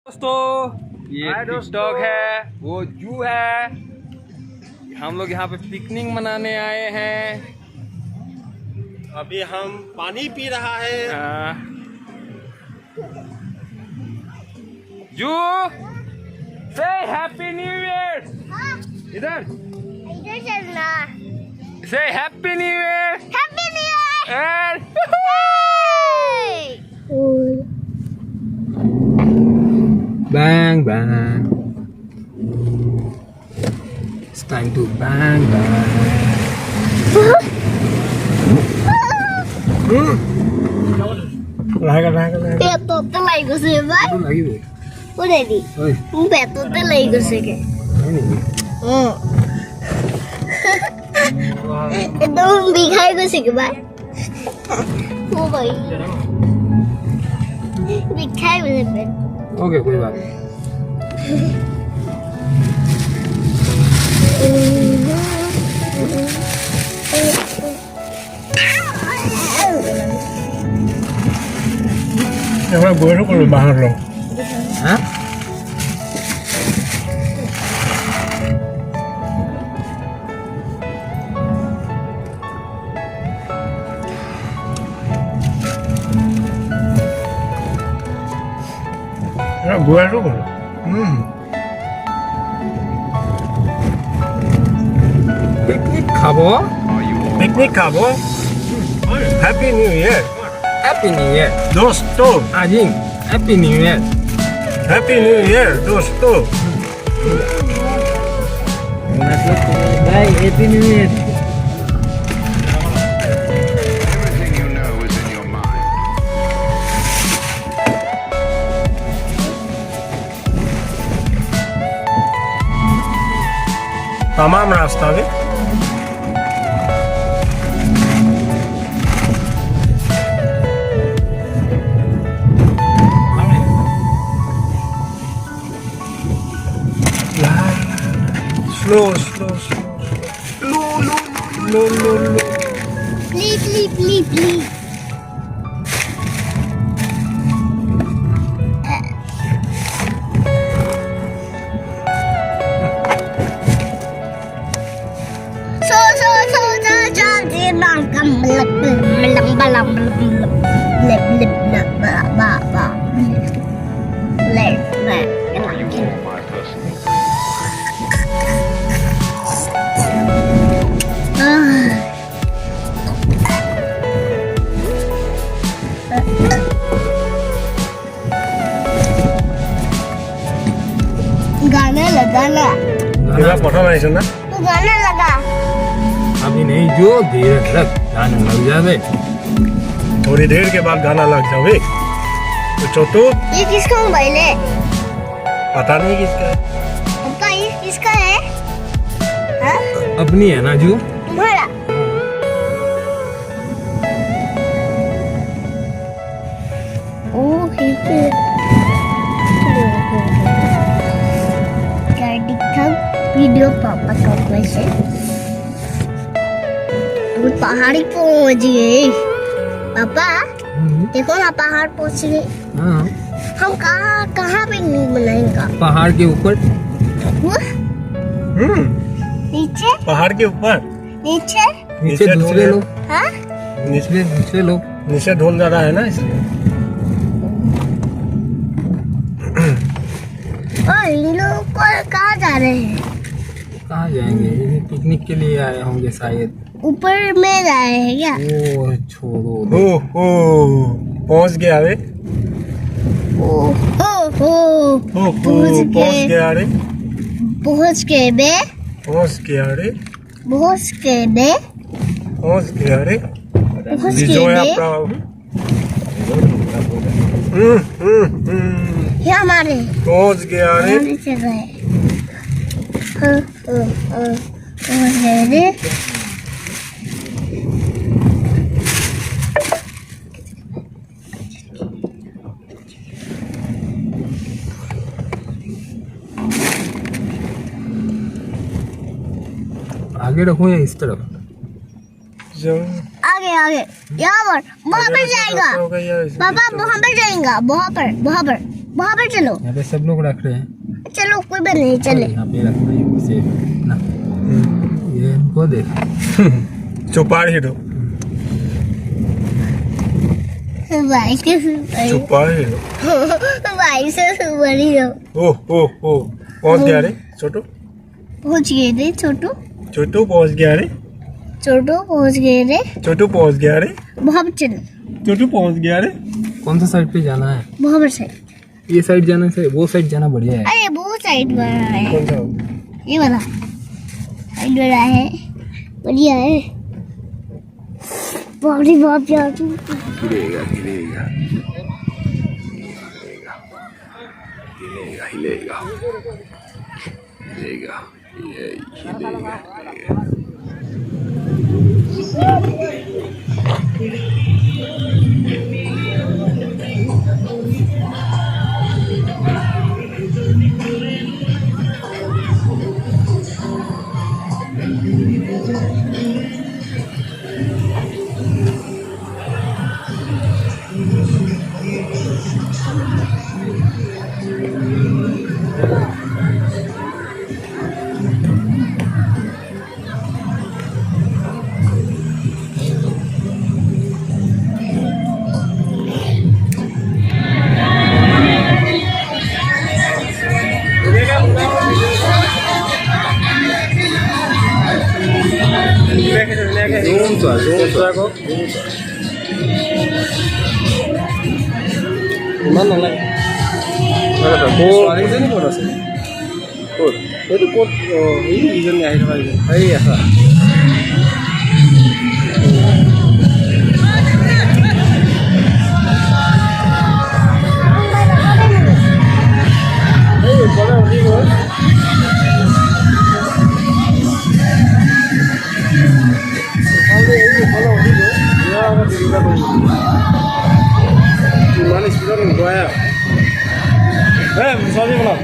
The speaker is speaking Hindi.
दोस्तों ये टिकटॉक है, वो जू है। हम लोग यहाँ पे पिकनिक मनाने आए हैं। अभी हम पानी पी रहा है। जू से हैप्पी न्यू ईयर। इधर चलना। से happy new year. Happy new year. Bang bang. It's time to bang bang. Beto telai ko sih, Bay. Itu lagi deh. Udah di. Oi, Beto telai ko sih ke. ini. Itu bikai ko sih ke, Bay. Oh, Bay. Bikai ko sih, Bay. Okay कोई बात नहीं। gue kalau bahar loh. Hah? gue dulu. Picnic खाबो। पिकनिक खाबो। Happy new year happy new year दोस्तों। आजिंग happy new year. Happy new year दोस्तों। भाई happy new year. Everything you know is in your mind. तमाम रास्ता में slow slow slow low low low low Please. So, jadi nangkam melam. Are you all my personal? गाना लगा ना। तेरा पठान है ना। तू गाना लगा। अभी नहीं जो धीरे रख गाना लग जावे। थोड़ी देर के बाद गाना लग जावे। तो छोटू ये किसका मोबाइल है? पता नहीं किसका है। पापा ये किसका है? हाँ? अपनी है ना जू। तुम्हारा? ओह क्या दिखा वीडियो पापा का वैसे वो पहाड़ी पहुंच गए। पापा देखो ना पहाड़ पहुंच गए। हाँ हम कहाँ पे नहीं बनाएंगे? पहाड़ के ऊपर। वो नीचे पहाड़ के ऊपर नीचे नीचे दूसरे लोग। हाँ दूसरे लोग। नीचे ढोल ज्यादा है ना इसलिए। और इन लोग को कहाँ जा रहे हैं? कहाँ जाएंगे? ये पिकनिक के लिए आए होंगे शायद। ऊपर में जा रहे हैं क्या? ओ छोड़ो। ओ पहुंच गया रे। पहुंच गया रे। पहुंच गए बे। पहुंच गया रे। पहुंच गए बे। पहुंच गया रे। पहुंच गए विजय बे। आपका। ये हमारे पहुंच गया रे। हमारे चल रहे हैं। पहुंच गए रे। आगे रखूं या इस तरफ? आगे यहाँ पर वहाँ पर जाएगा। पापा वहाँ पर जाएगा, वहाँ पर वहाँ पर चलो, यहाँ पे सब लोग रख रहे हैं। चलो कोई बात नहीं, चले। यहाँ पे रखना है सेफ ना, ये इनको दे। चुपाड़ हीरो भाई के चुपाड़ हीरो भाई से बड़ी हो। ओह ओह ओह पहुंच गया रे छोटू पहुंच गए रे छोटू, छोटू पहुंच गया रे छोटू पहुंच गए रे। छोटू पहुंच गया रे वहाँ पर चलो, छोटू पहुंच गया रे। कौन सा साइड पे जाना है? वहाँ पर साइड। ये साइड जाना है, वो साइड जाना बढ़िया है। अरे वो साइड बड़ा है, कौन सा? ये वाला साइड बड़ा है, बढ़िया है। बाप रे बाप यार, गिरेगा गिरेगा हिलेगा हिलेगा ये हिलेगा। ইমান নালাগে ছোৱালীজনী ক'ত আছে? ক'ত এইটো ক'ত? এই ইজনী আহি থকা এই আছা। এই ওপৰলৈ উঠি গ'ল। ইমান স্পীডত নোপোৱাই ছোৱালী বলা